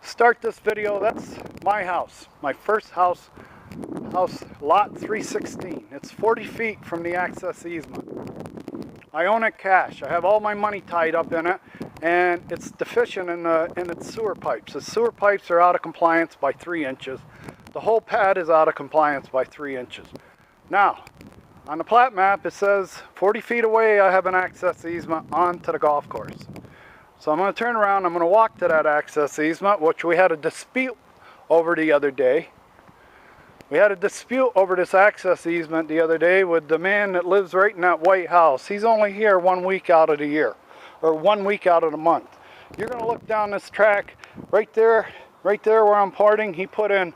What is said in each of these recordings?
start this video, that's my house, my first house, lot 316. It's 40 feet from the access easement. I own it cash. I have all my money tied up in it, and it's deficient in its sewer pipes. The sewer pipes are out of compliance by 3 inches. The whole pad is out of compliance by 3 inches. Now, on the plat map, it says 40 feet away I have an access easement onto the golf course. So I'm going to turn around, I'm going to walk to that access easement, which we had a dispute over the other day. We had a dispute over this access easement the other day with the man that lives right in that white house. He's only here 1 week out of the year, or 1 week out of the month. You're going to look down this track, right there where I'm parting, he put in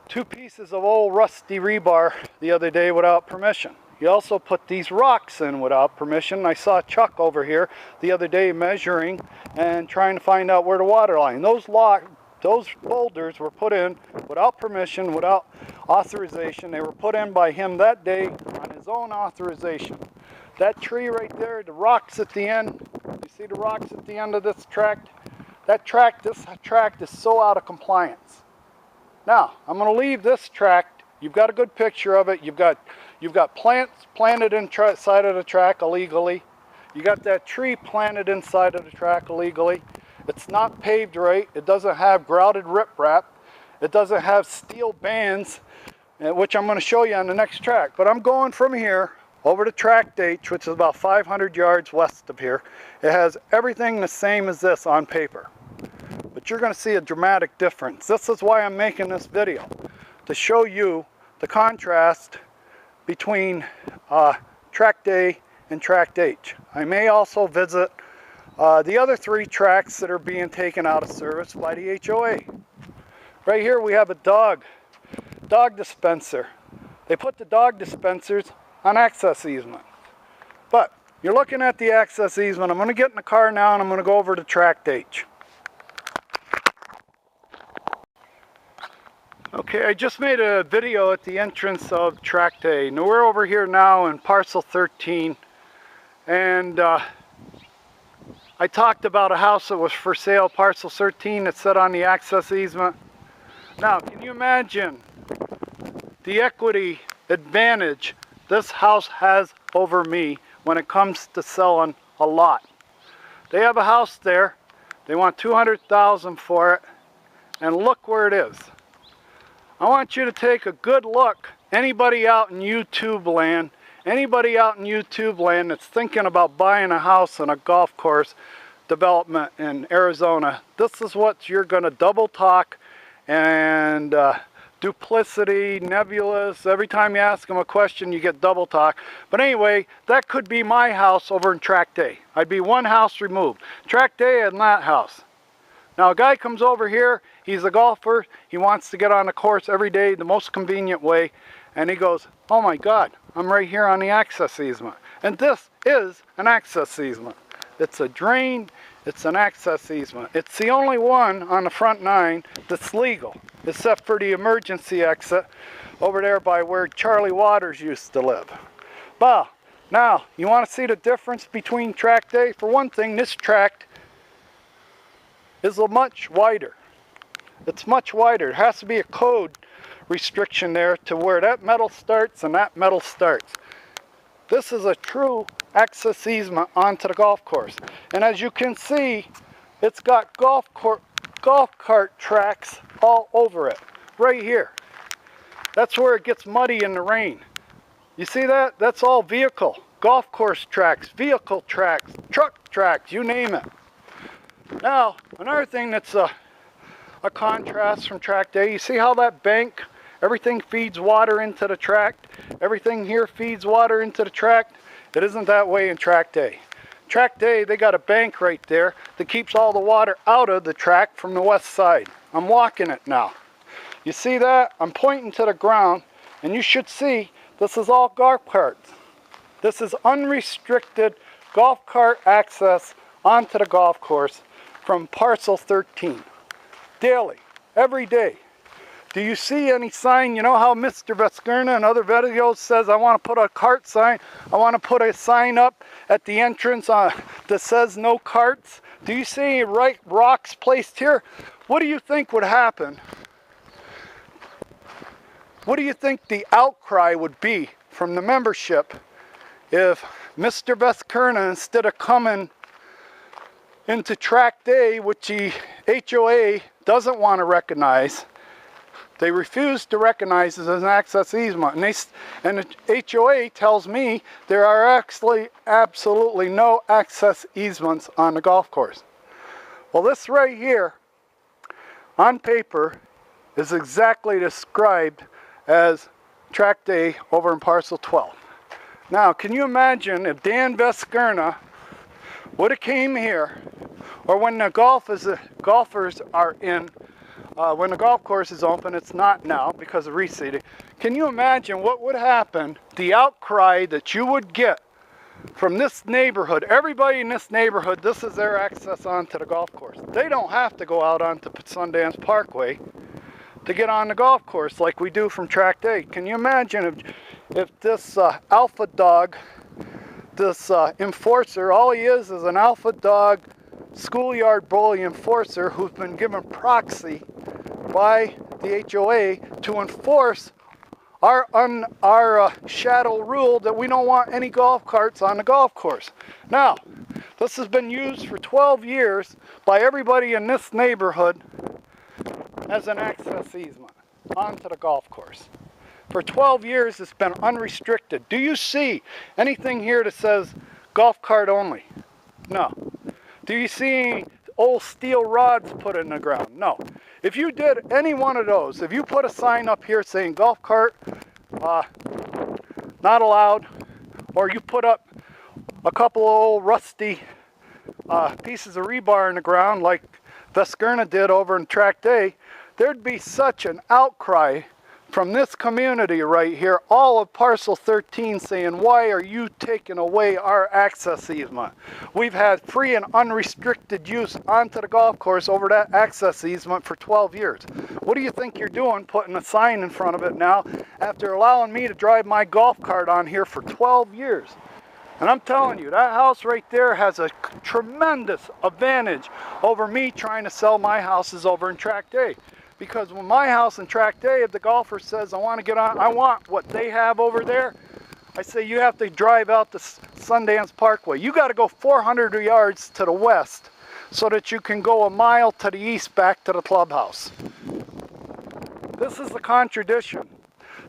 2 pieces of old rusty rebar the other day without permission. He also put these rocks in without permission. I saw Chuck over here the other day measuring and trying to find out where the water line. Those boulders were put in without permission, without authorization. They were put in by him that day on his own authorization. That tree right there, the rocks at the end, you see the rocks at the end of this tract? This tract is so out of compliance. Now, I'm going to leave this tract. You've got a good picture of it. You've got plants planted inside of the track illegally. You got that tree planted inside of the track illegally. It's not paved right. It doesn't have grouted riprap. It doesn't have steel bands, which I'm going to show you on the next track. But I'm going from here over to tract H, which is about 500 yards west of here. It has everything the same as this on paper. But you're going to see a dramatic difference. This is why I'm making this video, to show you the contrast between tract A and tract H. I may also visit the other 3 tracts that are being taken out of service by the HOA. Right here we have a dog dispenser. They put the dog dispensers on access easement. But you're looking at the access easement. I'm going to get in the car now and I'm going to go over to tract H. Okay, I just made a video at the entrance of tract A. Now we're over here now in parcel 13, and I talked about a house that was for sale, parcel 13, that sat on the access easement. Now, can you imagine the equity advantage this house has over me when it comes to selling a lot? They have a house there, they want $200,000 for it, and look where it is. I want you to take a good look. Anybody out in YouTube land that's thinking about buying a house and a golf course development in Arizona, this is what you're going to double talk and duplicity, nebulous. Every time you ask them a question, you get double talk. But anyway, that could be my house over in tract A. I'd be 1 house removed. Tract A and that house. Now a guy comes over here, he's a golfer, he wants to get on the course every day the most convenient way, and he goes, oh my God, I'm right here on the access easement. And this is an access easement. It's a drain, it's an access easement. It's the only one on the front 9 that's legal, except for the emergency exit over there by where Charlie Waters used to live. Well, now, you want to see the difference between tract A? For one thing, this tract is much wider. It's much wider. There has to be a code restriction there to where that metal starts and that metal starts. This is a true access easement onto the golf course. And as you can see, it's got golf cart tracks all over it. Right here. That's where it gets muddy in the rain. You see that? That's all vehicle. Golf course tracks, vehicle tracks, truck tracks, you name it. Now, another thing that's a contrast from tract A, you see how that bank, everything feeds water into the tract? Everything here feeds water into the tract? It isn't that way in tract A. Tract A, they got a bank right there that keeps all the water out of the tract from the west side. I'm walking it now. You see that? I'm pointing to the ground, and you should see this is all golf carts. This is unrestricted golf cart access onto the golf course from parcel 13. Daily, every day. Do you see any sign? You know how Mr. Veskerna in other videos says, I want to put a cart sign, I want to put a sign up at the entrance that says no carts? Do you see right rocks placed here? What do you think would happen? What do you think the outcry would be from the membership if Mr. Veskerna, instead of coming into track day, which the HOA doesn't want to recognize, they refuse to recognize it as an access easement, and the HOA tells me there are actually absolutely no access easements on the golf course. Well, this right here on paper is exactly described as track day over in parcel 12. Now, can you imagine if Dan Veskerna would have came here, or when the golfers are in, when the golf course is open, it's not now because of reseeding. Can you imagine what would happen, the outcry that you would get from this neighborhood? Everybody in this neighborhood, this is their access onto the golf course. They don't have to go out onto Sundance Parkway to get on the golf course like we do from track day. Can you imagine if this alpha dog, this enforcer, all he is an alpha dog schoolyard bully enforcer who's been given proxy by the HOA to enforce our shadow rule that we don't want any golf carts on the golf course. Now, this has been used for 12 years by everybody in this neighborhood as an access easement onto the golf course. For 12 years, it's been unrestricted. Do you see anything here that says golf cart only? No. Do you see old steel rods put in the ground? No. If you did any one of those, if you put a sign up here saying golf cart not allowed, or you put up a couple of old rusty pieces of rebar in the ground like Veskerna did over in track day, there'd be such an outcry from this community right here, all of parcel 13, saying, why are you taking away our access easement? We've had free and unrestricted use onto the golf course over that access easement for 12 years. What do you think you're doing putting a sign in front of it now after allowing me to drive my golf cart on here for 12 years? And I'm telling you, that house right there has a tremendous advantage over me trying to sell my houses over in track day. Because when my house in track day, if the golfer says, I want to get on, I want what they have over there, I say, you have to drive out the Sundance Parkway. You got to go 400 yards to the west so that you can go a mile to the east back to the clubhouse. This is the contradiction.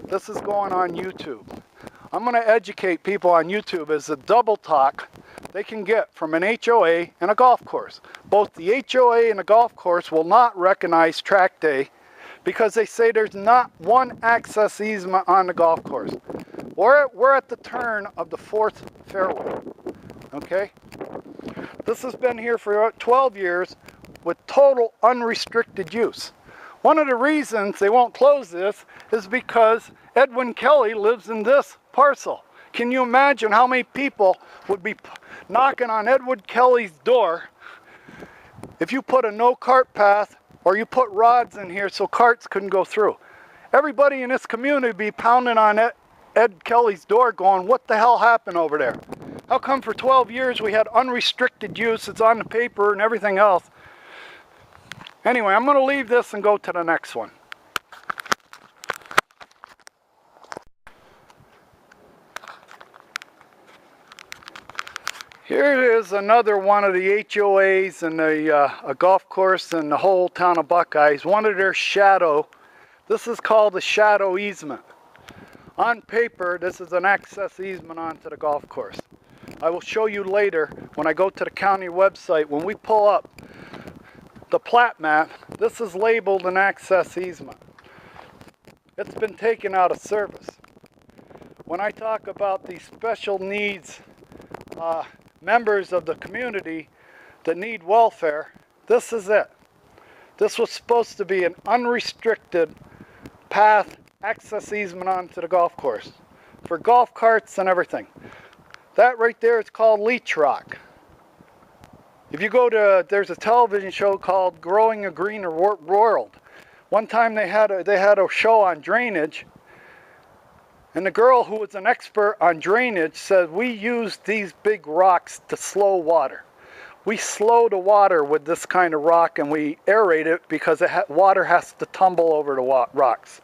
This is going on YouTube. I'm going to educate people on YouTube as a double talk they can get from an HOA and a golf course. Both the HOA and the golf course will not recognize track day because they say there's not one access easement on the golf course. We're at the turn of the 4th fairway, okay? This has been here for 12 years with total unrestricted use. One of the reasons they won't close this is because Edwin Kelly lives in this parcel. Can you imagine how many people would be knocking on Edward Kelly's door if you put a no cart path or you put rods in here so carts couldn't go through? Everybody in this community would be pounding on Ed Kelly's door going, what the hell happened over there? How come for 12 years we had unrestricted use, it's on the paper and everything else? Anyway, I'm going to leave this and go to the next one. Here is another one of the HOAs and a golf course in the whole town of Buckeyes. One of their shadow. This is called a shadow easement. On paper, this is an access easement onto the golf course. I will show you later when I go to the county website. When we pull up the plat map, this is labeled an access easement. It's been taken out of service. When I talk about the special needs members of the community that need welfare, this is it. This was supposed to be an unrestricted path access easement onto the golf course for golf carts and everything. That right there is called leech rock. If you go to, there's a television show called Growing a Greener World. One time they had a show on drainage, and the girl who was an expert on drainage said, we use these big rocks to slow water. we slow the water with this kind of rock, and we aerate it because water has to tumble over the rocks.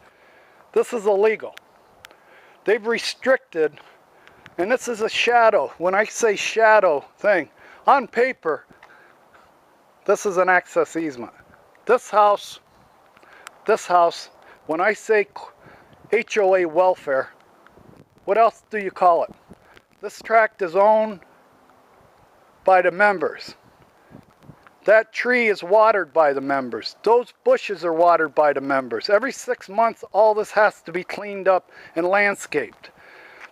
This is illegal. They've restricted, and this is a shadow. When I say shadow thing, on paper, this is an access easement. This house, when I say HOA welfare, what else do you call it? This tract is owned by the members. That tree is watered by the members. Those bushes are watered by the members. Every 6 months, all this has to be cleaned up and landscaped.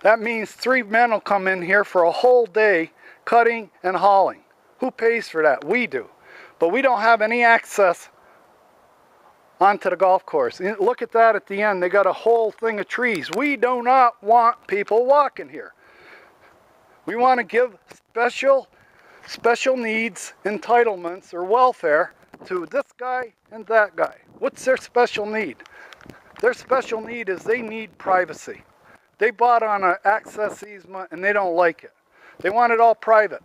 That means 3 men will come in here for a whole day cutting and hauling. Who pays for that? We do. But we don't have any access onto the golf course. Look at that at the end. They got a whole thing of trees. We do not want people walking here. We want to give special needs, entitlements, or welfare to this guy and that guy. What's their special need? Their special need is they need privacy. They bought on an access easement and they don't like it. They want it all private.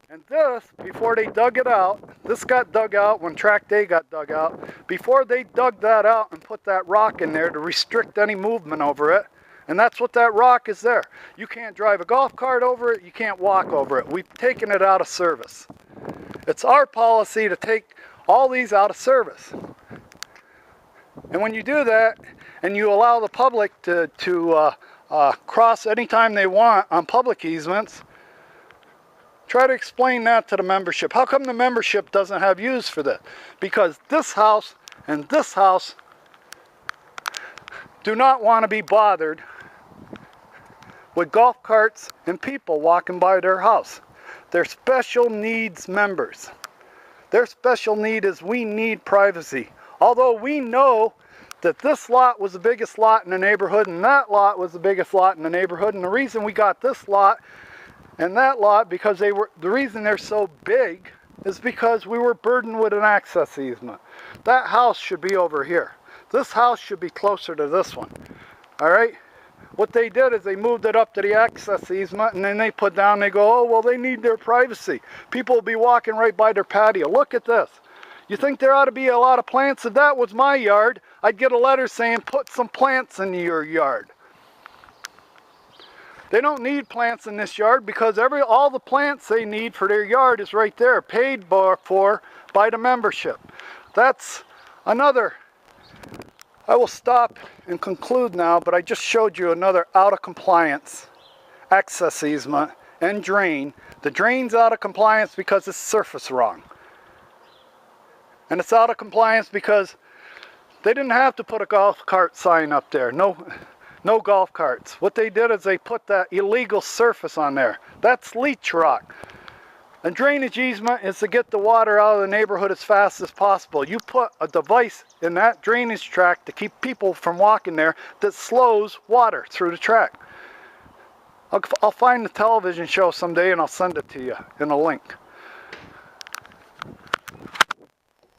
And this, before they dug it out, this got dug out when Tract A got dug out. Before they dug that out and put that rock in there to restrict any movement over it, and that's what that rock is there. You can't drive a golf cart over it, you can't walk over it. We've taken it out of service. It's our policy to take all these out of service. And when you do that, and you allow the public to cross anytime they want on public easements, try to explain that to the membership. How come the membership doesn't have use for this? Because this house and this house do not want to be bothered with golf carts and people walking by their house. They're special needs members. Their special need is we need privacy. Although we know that this lot was the biggest lot in the neighborhood and that lot was the biggest lot in the neighborhood, and the reason we got this lot and that lot, because the reason they're so big is because we were burdened with an access easement. That house should be over here. This house should be closer to this one. All right? What they did is they moved it up to the access easement, and then they put down, they go, oh, well, they need their privacy. People will be walking right by their patio. Look at this. You think there ought to be a lot of plants? If that was my yard, I'd get a letter saying, put some plants in your yard. They don't need plants in this yard because all the plants they need for their yard is right there, paid for by the membership. That's another. I will stop and conclude now, but I just showed you another out of compliance access easement and drain. The drain's out of compliance because it's surface wrong. And it's out of compliance because they didn't have to put a golf cart sign up there. No golf carts. What they did is they put that illegal surface on there. That's leach rock. A drainage easement is to get the water out of the neighborhood as fast as possible. You put a device in that drainage tract to keep people from walking there that slows water through the tract. I'll find the television show someday and I'll send it to you in a link.